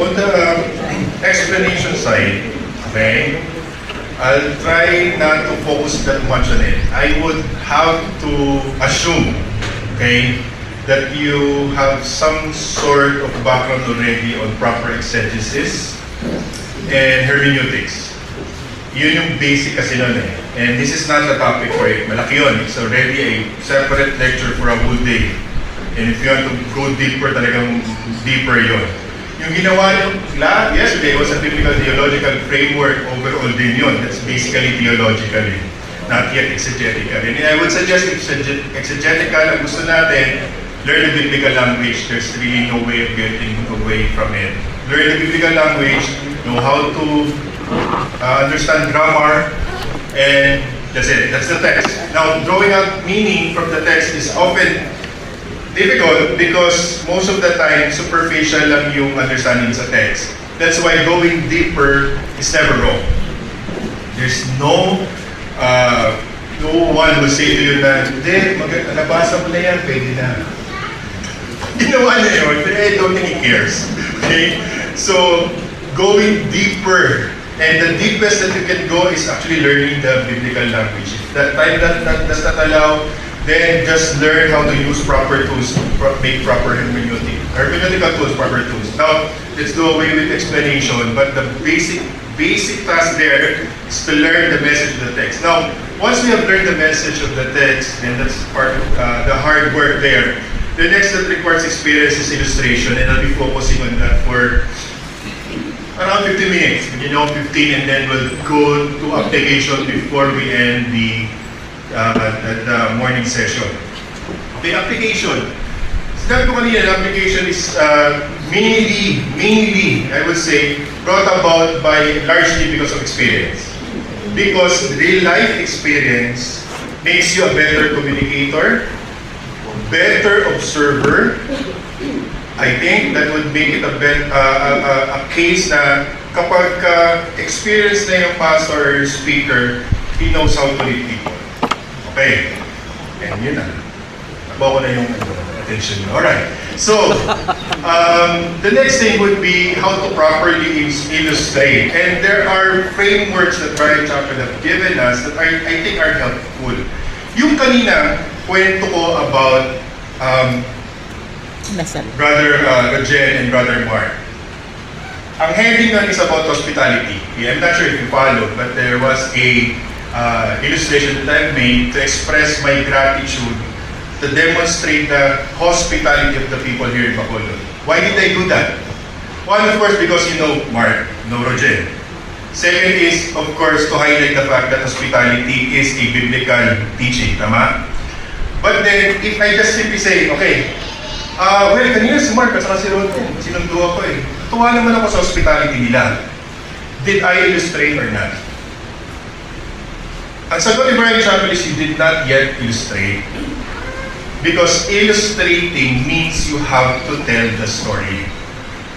on the explanation side, okay, I'll try not to focus that much on it. I would have to assume, okay, that you have some sort of background already on proper exegesis and hermeneutics. Yun yung basic kasi nun eh. And this is not the topic for it. Malaki yun. It's already a separate lecture for a whole day. And if you want to go deeper, talagang deeper yun. Yung ginawa nyo yesterday was a typical theological framework overall din yun. That's basically theologically, not yet exegetical. And I would suggest if exegetical ang gusto natin, learn the biblical language. There's really no way of getting away from it. Learn the biblical language, know how to understand grammar, and that's it. That's the text. Now, drawing out meaning from the text is often difficult because most of the time, superficial lang yung understanding sa text. That's why going deeper is never wrong. There's no one will say to you na, hindi, nabasa mo na yan, pwede na. Ginawa niya yun, but I don't think he cares. Okay? So, going deeper, and the deepest that you can go is actually learning the biblical language. If that time that does not allow, then just learn how to use proper tools to make proper hermeneutical tools, proper tools. Now, let's do away with explanation, but the basic task there is to learn the message of the text. Now, once we have learned the message of the text, and that's part of the hard work there, the next that requires experience is illustration, and I'll be focusing on that for around 15 minutes, 15, and then we'll go to application before we end the morning session. The application. Sabi ko kanina, the application is mainly, I would say, brought about by largely because of experience. Because real life experience makes you a better communicator, better observer. I think that would make it a case na kapag experience na yung pastor or speaker, he knows how to lead people. Okay. And yun na. Nabawa na yung attention nyo. Alright. So, the next thing would be how to properly illustrate. And there are frameworks that Brian Chapel have given us that I think are helpful. Yung kanina, kwento ko about Brother Rojen and Brother Mark. Ang heading nun is about hospitality. I'm not sure if you followed, but there was a illustration that I've made to express my gratitude to demonstrate the hospitality of the people here in Bacolod. Why did I do that? One, of course, because you know Mark, no Rojen. Second is, of course, to highlight the fact that hospitality is a biblical teaching, tama? But then, if I just simply say, okay, well, kanina si Mark at saka si Rojen, sinundo ako eh. Tuwa naman ako sa hospitality nila. Did I illustrate or not? Ang sagot ni Brian Chapel is you did not yet illustrate. Because illustrating means you have to tell the story.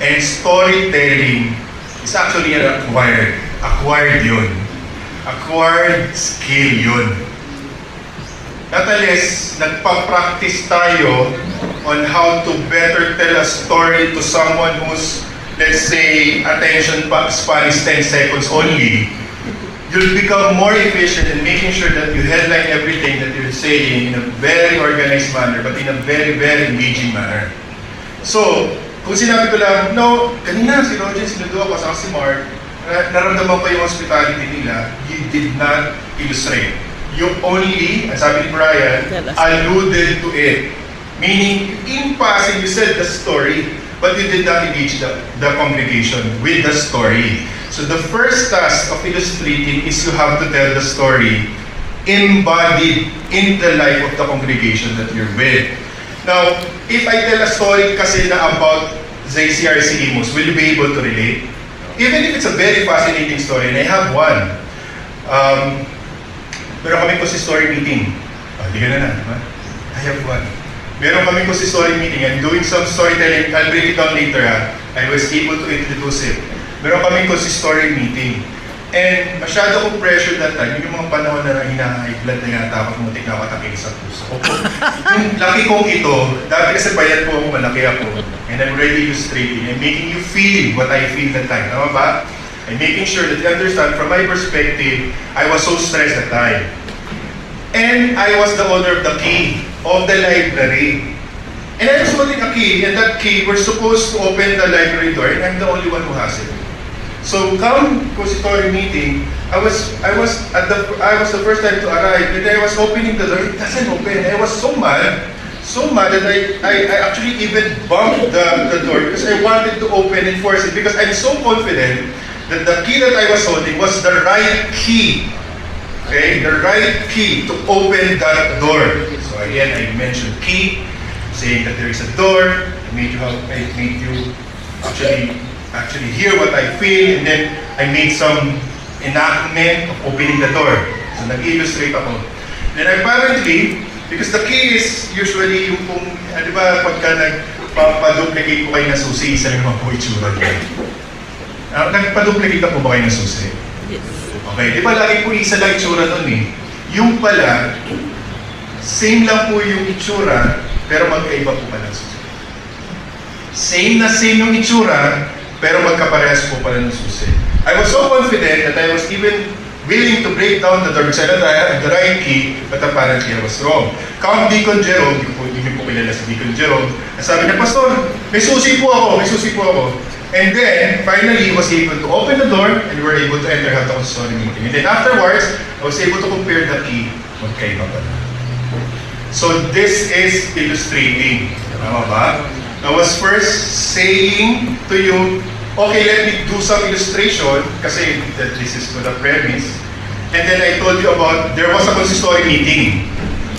And storytelling is actually an acquired yun. Acquired skill yun. Nonetheless, nagpa-practice tayo on how to better tell a story to someone who's, let's say, attention span is 10 seconds only. You'll become more efficient in making sure that you headline everything that you're saying in a very organized manner, but in a very, very engaging manner. So, kung sinabi ko lang, no, kanina si Roger, sinundo ako, saka si Mark, naramdaman pa yung hospitality nila, you did not illustrate. You only, ang sabi ni Brian, alluded to it. Meaning, in passing, you said the story, but you did not engage the congregation with the story. So the first task of illustrating is you have to tell the story embodied in the life of the congregation that you're with. Now, if I tell a story kasi na about ZCRC Imus, will you be able to relate? Even if it's a very fascinating story, and I have one. Meron kami story meeting. Hindi ka na. I have one. Meron kami story meeting. I'm doing some storytelling. I'll break it down later. I was able to introduce it. Meron kami story meeting. And masyado akong pressure that time. Yung mga panahon na hina-high blood na yata ako, muntik na ako atakin sa puso. Yung laki kong ito, dati kasi payat po ako, malaki ako. And I'm really illustrating. I'm making you feel what I feel that time. Tama ba? I'm making sure that you understand, from my perspective, I was so stressed that time. And I was the owner of the key of the library. And I was holding a key, and that key, we're supposed to open the library door, and I'm the only one who has it. So come consistory meeting, I was the first time to arrive, and I was opening the door, it doesn't open. I was so mad that I actually even bumped the door because I wanted to open and force it, because I'm so confident that the key that I was holding was the right key. Okay, the right key to open that door. So again, I mentioned key, saying that there is a door. I made you actually hear what I feel, and then I made some enactment of opening the door. So nag-illustrate ako. Then apparently, because the key is usually yung kung, di ba, pagka nagpa-duplicate ko kayo na susi, isa lang naman po itsura niya. Nagpa-duplicate ka po ba kayo na susi? Yes. Okay, di ba lagi po isa lang itsura nun eh. Yung pala, same lang po yung itsura, pero magkaiba po pala ng susi. Same yung itsura, pero magkaparehas po pala ng susi. I was so confident that I was even willing to break down the door because I thought I had the right key, but apparently I was wrong. Come Deacon Jerome, hindi ko kilala si Deacon Jerome, sabi niya, Pastor, may susi po ako. And then, finally, he was able to open the door and we were able to enter, have the consistory meeting. And then afterwards, I was able to compare the key, magkaiba pala. So this is illustrating. Tama ba? I was first saying to you, okay, let me do some illustration kasi this is the premise. And then I told you about, there was a consistory meeting.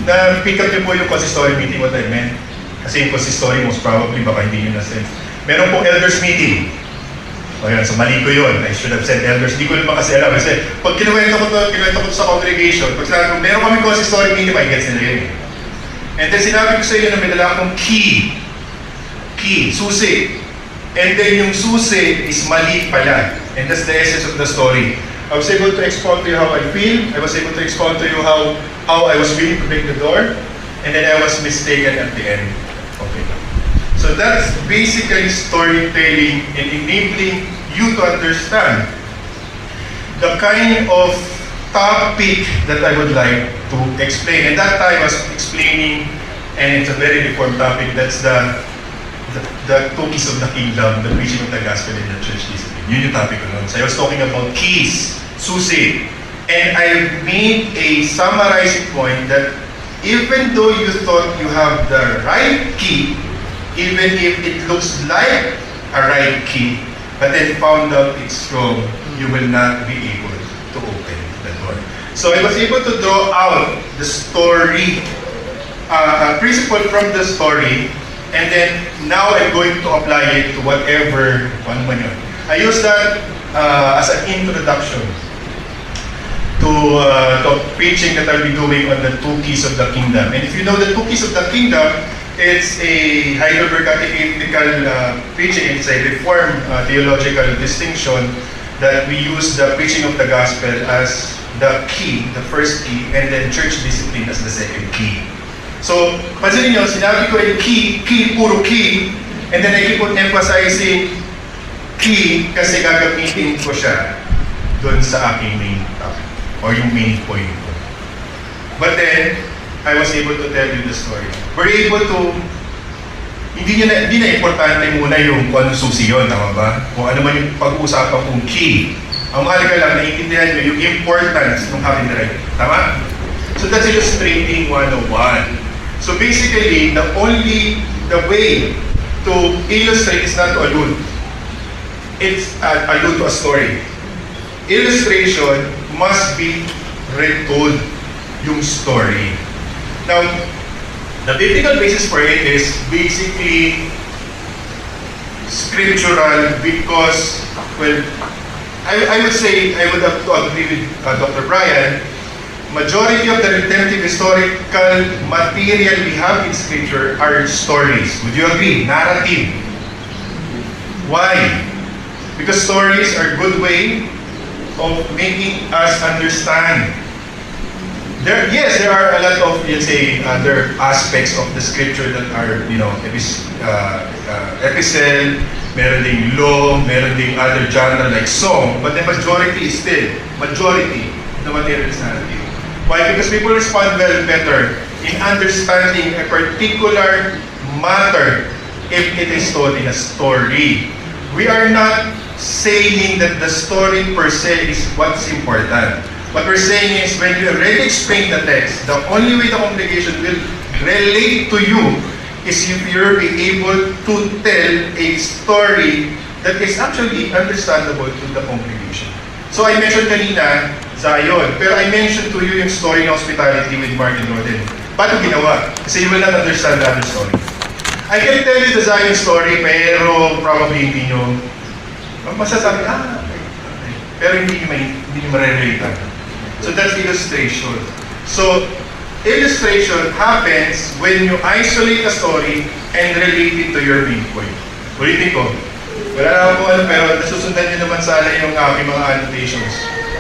Na-pick up niyo po yung consistory meeting, what I meant. Kasi yung consistory, most probably, baka hindi nyo na-sense. Meron pong elders meeting. O yan, so mali ko yun. I should have said elders. Hindi ko naman kasi alam. Kasi pag kinuwento ko to sa congregation, pag sinabi ko, meron kami consistory meeting, may gets nila yun. And then sinabi ko sa inyo na may dala akong key, susi. And then yung susi is mali pala. And that's the essence of the story. I was able to explain to you how I feel. I was able to explain to you how I was willing to break the door. And then I was mistaken at the end. Okay. So that's basically storytelling and enabling you to understand the kind of topic that I would like to explain. And that time I was explaining, and it's a very reformed topic, that's the two keys of the kingdom, the preaching of the gospel in the church discipline. Yun yung topic ko nun. So I was talking about keys, susi. And I made a summarizing point that even though you thought you have the right key, even if it looks like a right key, but then found out it's wrong, you will not be able to open the door. So I was able to draw out the story, a principle from the story, and then now I'm going to apply it to whatever one man yun. I use that as an introduction to preaching that I'll be doing on the two keys of the kingdom. And if you know the two keys of the kingdom, it's a Heidelberg catechetical preaching. It's a reformed theological distinction that we use the preaching of the gospel as the key, the first key, and then church discipline as the second key. So, pansin niyo, sinabi ko yung key, puro key, and then I keep on emphasizing key kasi gagamitin ko siya doon sa aking main topic, or yung main point ko. But then, I was able to tell you the story. We're able to, hindi na importante muna yung kung anong susi yun, tama ba? Kung ano man yung pag-uusapan kong key. Ang mahalaga lang, naiintindihan nyo yung importance ng having the right. Tama? So that's illustrating 101. So basically, the way to illustrate is not to allude. It's allude to a story. Illustration must be retold yung story. Now, the biblical basis for it is basically scriptural because, well, I would say, I would have to agree with Dr. Brian, majority of the redemptive historical material we have in Scripture are stories. Would you agree? Narrative. Why? Because stories are a good way of making us understand. Yes, there are a lot of, let's say, other aspects of the scripture that are, epistle, meron ding law, meron ding other genre like song, but the majority is still, majority, the materialist narrative. Why? Because people respond well better in understanding a particular matter if it is told in a story. We are not saying that the story per se is what's important. What we're saying is when you already explain the text, the only way the congregation will relate to you is if you're able to tell a story that is actually understandable to the congregation. So I mentioned kanina, Zion, pero I mentioned to you yung story ng hospitality with Martin Roden. Paano ginawa? Kasi you will not understand the other story. I can tell you the Zion story, pero probably hindi nyo masasabi, okay. Pero hindi nyo marerelate. So that's illustration. So illustration happens when you isolate a story and relate it to your main point. Ulitin ko. Wala na ako pero nasusundan nyo naman sana yung aking mga annotations.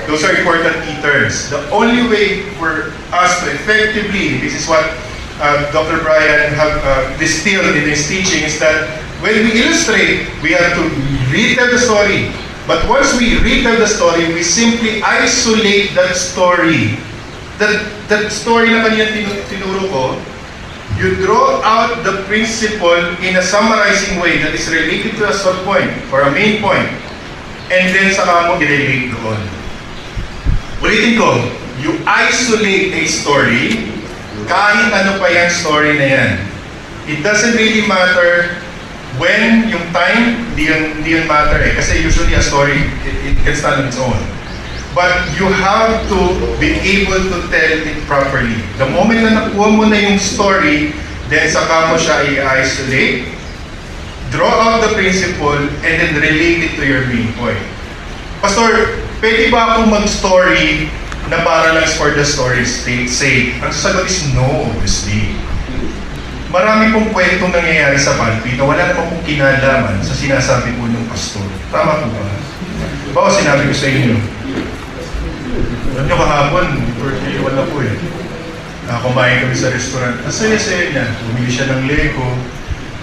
Those are important key terms. The only way for us to effectively, this is what Dr. Brian have distilled in his teaching, is that when we illustrate, we have to retell the story. But once we retell the story, we simply isolate that story. That story na kanina tinuro ko, you draw out the principle in a summarizing way that is related to a sub-point or a main point. And then saka mo i-relate doon. Ulitin ko, you isolate a story, kahit ano pa yung story na yan. It doesn't really matter when, yung time, di yun matter eh. Kasi usually a story, it can stand on its own. But you have to be able to tell it properly. The moment na nakuha mo na yung story, then saka mo siya i-isolate, draw out the principle, and then relate it to your main point. Pastor, pwede ba akong mag-story na para lang for the story's sake? Ang sagot is no, obviously. Marami pong kwentong nangyayari sa Palpi na wala naman pong kinalaman sa sinasabi po ng pastor. Tama po ba? Bawa sinabi ko sa inyo, alam nyo kahapon, birthday wala po eh. Kumain kami sa restaurant. Ang saya-saya niya. Bumili siya ng Lego.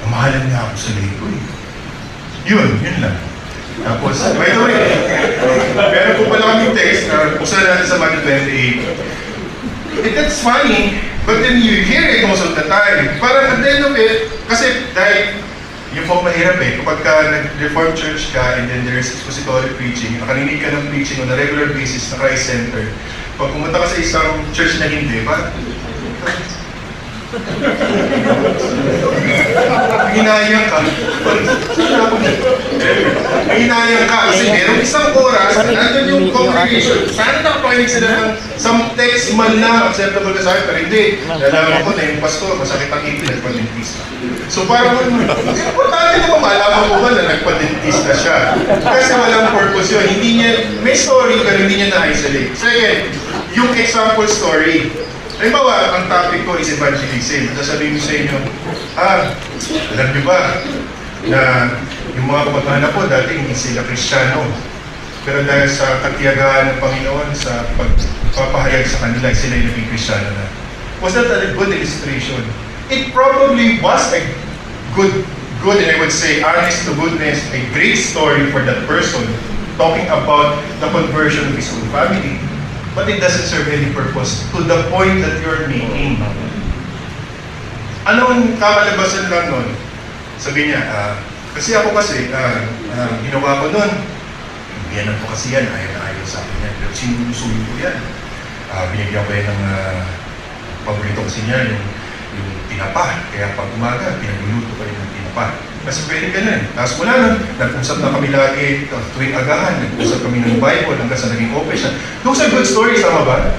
Amahalan niya ako sa Lego eh. Yun lang. Tapos, by the way, meron po pala kaming text na buksan natin sa Matthew 28. That's funny, but then you hear it most of the time. Parang at the end of it, kasi dahil yung pong mahirap eh, kapag ka nag-reform church ka and then there's expository preaching, nakaninig ka ng preaching on a regular basis na Christ Center, pag pumunta ka sa isang church na hindi, parang hinayang ka. Hinayang ka kasi merong isang oras, nandun yung congregation. Sana nakapakinig sila ng some text man lang acceptable ka sa akin, pero hindi. Nalaman ko na yung pastor, masakit ang ipin, nagpa-dentista. So parang, importante na malaman ko ba na nagpa-dentista siya. Kasi walang purpose yun. Hindi niya, may story pero hindi niya na-isolate. Second, yung example story. Halimbawa, ang topic ko is evangelism. Sasabihin ko sa inyo, alam niyo ba na yung mga kamag-anak ko dati hindi sila Kristiyano. Pero dahil sa katiyagaan ng Panginoon sa pagpapahayag sa kanila, sila yung naging Kristiyano na. Was that a good illustration? It probably was a good and I would say honest to goodness, a great story for that person talking about the conversion of his own family. But it doesn't serve any purpose to the point that you're making. Anong kamalabasan lang nun? Sabi niya, kasi ginawa ko nun, biyanan ko kasi yan, ayaw sa akin yan. Pero sinusuyo ko yan. Binigyan ko yan ng paborito kasi niya, yung tinapa. Kaya pag umaga, pinagluluto ko rin ng tinapa. Kasi pwede ganun. Tapos mula nun, nag-usap na kami lagi tuwing agahan, nag-usap kami ng Bible hanggang sa naging open siya. Those are good stories, tama ba?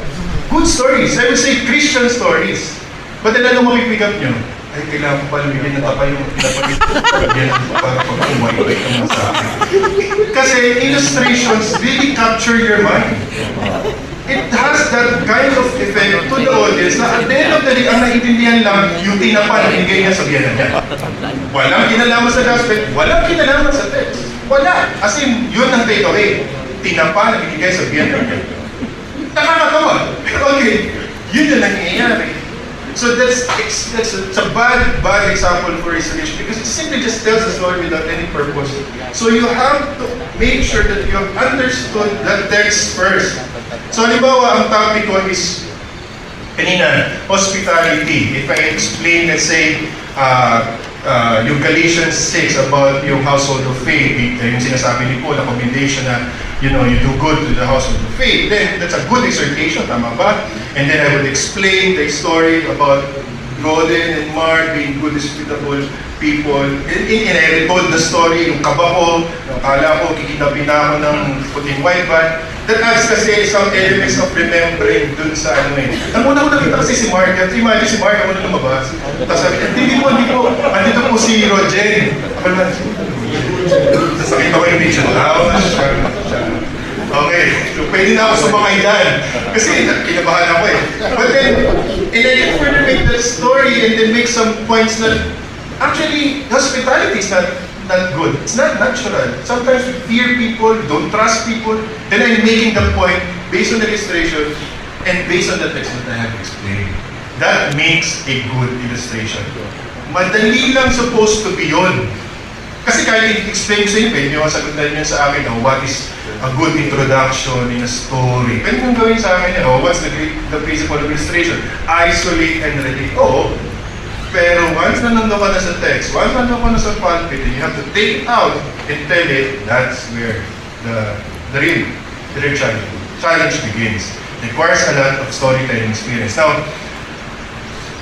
Good stories. I would say Christian stories. But then ano mapipick up nyo? Ay, kailangan ko pala bigyan ng tapa yung para pag-umay ka sa akin. Kasi illustrations really capture your mind. It has that kind of effect to the audience na at the end of the day, ang naiintindihan lang yung tinapa na ibigay niya sa biyanan niya. Walang kinalaman sa gospel, walang kinalaman sa text. Wala. As in, yun ang takeaway. tinapa na binigay sa biyernes niya. Nakakatawa. Okay, yun yung nangyayari. So that's a bad example for restoration because it simply just tells the story without any purpose. So you have to make sure that you have understood the text first. So halimbawa, ang topic ko is kanina, hospitality. If I explain, let's say, yung Galatians 6 about yung household of faith, yung sinasabi ni Paul, accommodation na, you do good to the household of faith, then that's a good exhortation, tama ba? And then I would explain the story about Golden and Mark being good, hospitable people. And I told the story, yung kaba ko, akala ko, kikinapin na ako ng puting white van. That adds kasi some elements of remembering dun sa ano eh. Ang una ko nakita kasi si Mark, imagine si Mark, ako na lumabas. Tapos sabi niya, hindi po, andito po si Roger. Ako naman, tapos nakita ko yung picture, okay, so pwede na ako sumakay dyan. Kasi kinabahan ako eh. But then, and I can further make that story and then make some points that actually, hospitality is not good. It's not natural. Sometimes we fear people, don't trust people. Then I'm making the point based on the illustration and based on the text that I have explained. That makes a good illustration. Madali lang supposed to be yun. Kasi kahit i-explain ko sa inyo, pwede nyo sagutan nyo sa akin, what is a good introduction in a story? Pwede nyo gawin sa akin, what's the principle of illustration? Isolate and relate. Oo. Pero once na nandun ka na sa text, once na nandun ka na sa pulpit, you have to take it out and tell it, that's where the real challenge begins. It requires a lot of storytelling experience. Now,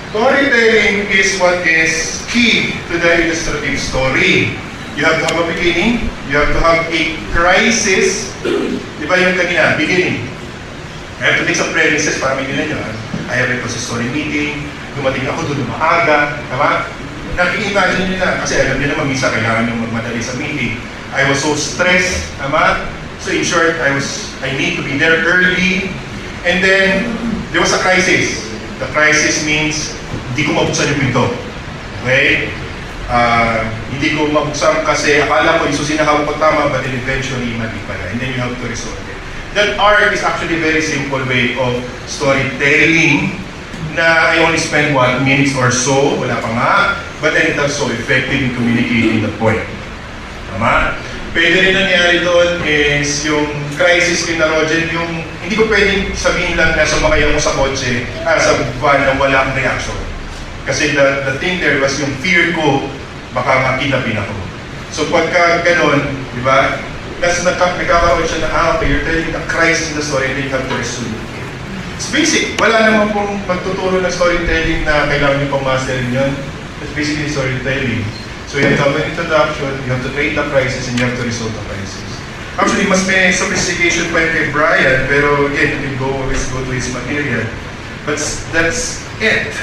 storytelling is what is key to the illustrative story. You have to have a beginning, you have to have a crisis. Di ba yung kanina, beginning? I have to make some premises para maintindihan nyo. I have a story meeting, dumating ako doon maaga, tama? Naki-imagine nyo na, kasi alam nyo naman, minsan kailangan nyo magmadali sa meeting. I was so stressed, tama? So in short, I need to be there early. And then, there was a crisis. The crisis means, hindi ko mabuksan yung pinto. Okay? Hindi ko mabuksan kasi akala ko isusinahaw ko tama, but then eventually, mali pala. And then you have to resolve it. That art is actually a very simple way of storytelling na I only spend 1 minute or so, wala pa nga, but then it's so effective in communicating the point. Tama? Pwede rin nangyari doon is yung crisis kay Roger, yung hindi ko pwedeng sabihin lang na sumakay ako sa kotse, sa van na wala akong reaction. Kasi the thing there was yung fear ko, baka makinapin ako. So pagka ganon, di ba? Tapos nagkakaroon siya na, okay, you're telling a crisis in the story and then you have to resolve it. It's basic. Wala naman pong magtuturo ng storytelling na kailangan nyo pang masterin yun. It's basically storytelling. So you have to have an introduction, you have to create the crisis, and you have to resolve the crisis. Actually, mas may sophistication pa yun kay Brian, pero again, you can always go to his material. But that's it.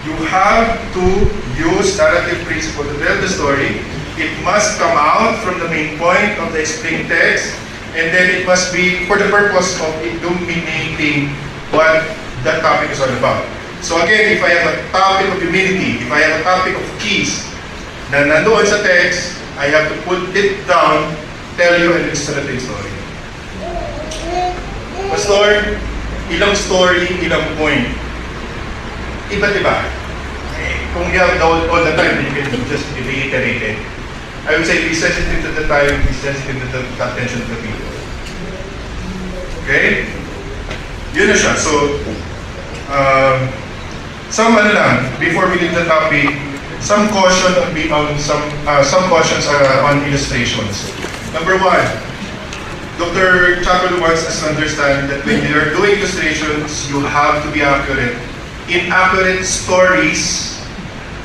You have to use narrative principle to tell the story. It must come out from the main point of the explained text, and then it must be for the purpose of illuminating what that topic is all about. So again, if I have a topic of humility, if I have a topic of keys na nandoon sa text, I have to put it down, tell you an illustrative story. Pastor, ilang story, ilang point. Iba't-iba. Kung you have all the time, you can just reiterate it. I would say be sensitive to the time, be sensitive to the attention of the people. Okay? Yun na siya. So, some before we leave the topic, some caution on some cautions on illustrations. Number one, Dr. Chapel wants us to understand that when you are doing illustrations, you have to be accurate. Inaccurate stories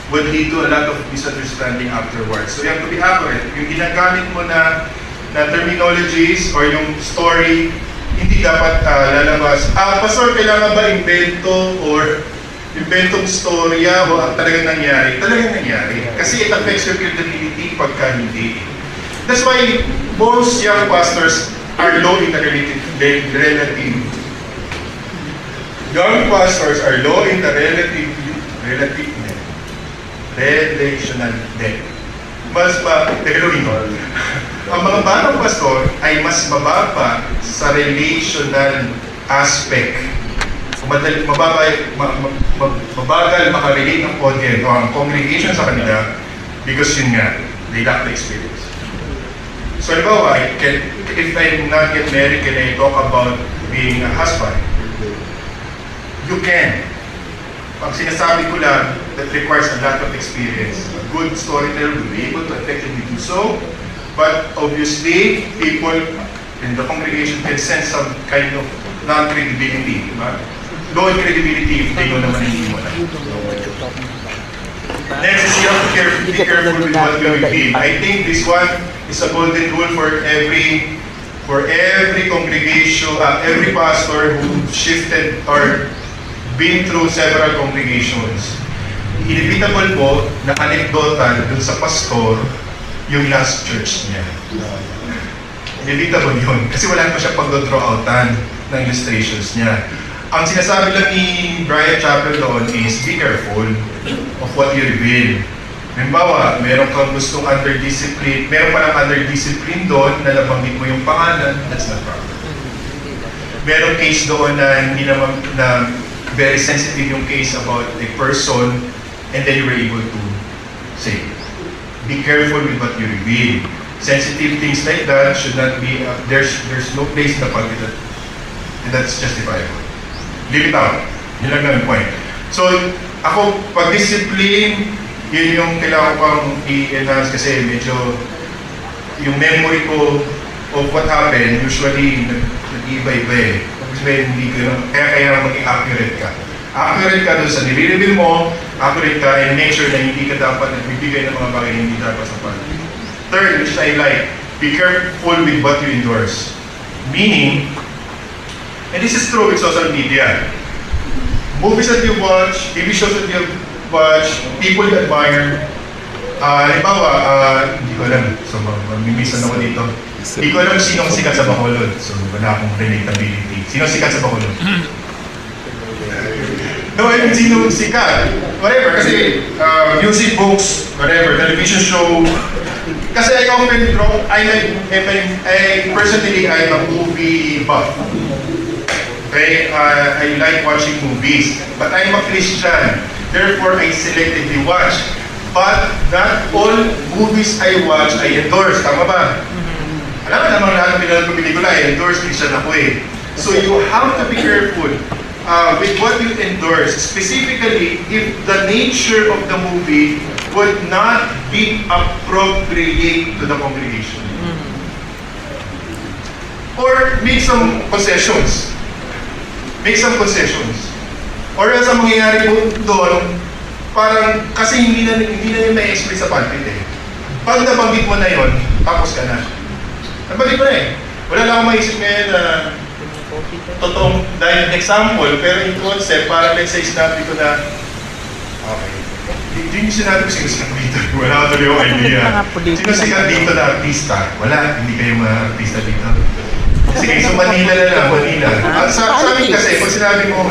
would lead to a lot of misunderstanding afterwards. So you have to be accurate. Yung ginagamit mo na terminologies or yung story, hindi dapat lalabas. Pastor, kailangan ba invento or inventong storya o talagang nangyari? Talagang nangyari. Kasi it affects your credibility pagka hindi. That's why most young pastors are low in the relative. Young pastors are low in the relational debt. Mas Tagalogin ko. Ang ang mga batang pastor ay mas mababa sa relational aspect. Mabagal makarelate ang audience o ang congregation sa kanila because yun nga, they lack the experience. So, halimbawa, if I'm not yet married, can I talk about being a husband? You can. Pag sinasabi ko lang, that requires a lot of experience. A good storyteller will be able to effectively do so, but obviously, people in the congregation can sense some kind of non-credibility. Low in credibility if they know naman hindi mo na. Next is you have to be careful with what you reveal. I think this one is a golden rule for every congregation, every pastor who shifted or been through several congregations. Inevitable po na anekdotal dun sa pastor yung last church niya. Inevitable yun. Kasi wala pa siya pag-draw-outan ng illustrations niya. Ang sinasabi lang ni Brian Chappell doon is, be careful of what you reveal. Halimbawa, meron kang gustong under-discipline, meron palang under-discipline doon na nabanggit mo yung pangalan, that's not proper. Merong case doon na hindi naman, na very sensitive yung case about a person, and then you were able to say, be careful with what you reveal. Sensitive things like that should not be, there's no place in the public and that's justifiable. Leave it out. Yun lang yung point. So, ako, pag-discipline, yun yung kailangan ko pang i-enhance kasi medyo yung memory ko of what happened, usually nag-iba-iba eh. Hindi ko kaya maging accurate ka. Accurate ka doon sa nire-reveal mo, accurate ka, and make sure na hindi ka dapat nagbibigay ng mga bagay na hindi dapat sa public. Third, which I like, be careful with what you endorse. Meaning, and this is true with social media. Movies that you watch, TV shows that you watch, people you admire. Halimbawa, hindi ko alam. So, mamimisan ako dito. Hindi ko alam sinong sikat sa Bacolod. So, wala akong relatability. Sinong sikat sa Bacolod? No, I mean, sinong sikat. Whatever, kasi music, books, whatever, television show. Kasi I often draw, personally, I'm a movie buff. Okay, I like watching movies, but I'm a Christian. Therefore, I selectively watch. But not all movies I watch, I endorse. Tama ba? Alam mo naman lahat ng pinanood ko pelikula, I endorse Christian ako eh. So you have to be careful with what you endorse. Specifically, if the nature of the movie would not be appropriate to the congregation. Or make some concessions. Make some concessions. Or else ang mangyayari po doon, parang kasi hindi na yung may-express sa pulpit eh. Pag nabanggit mo na yon, tapos ka na. Nabanggit mo na eh. Wala lang akong maisip ngayon na totoong dahil example, pero in concept, parang let's say sinabi ko na, okay, hindi yung sinabi ko sino sikat dito. Wala ko tuloy yung idea. Sino sikat dito na artista? Wala, hindi kayo mga artista dito. Sige, so Manila na lang, Manila. Sa amin kasi, pag sinabi mo,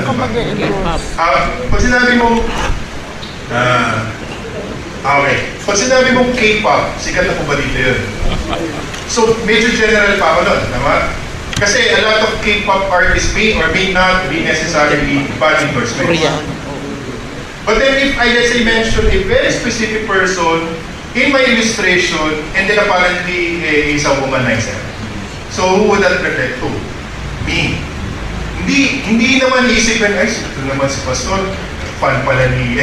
pag sinabi mo, okay, pag sinabi mo K-pop, sikat na po ba dito yun? So, medyo general pa ako nun, tama? Kasi a lot of K-pop artists may or may not be necessarily bad endorsements. But then if I, let's say, mention a very specific person in my illustration, and then apparently is a womanizer. So, who would that reflect to? Me. Hindi naman iisipin, ay, ito naman si Pastor, fan pala ni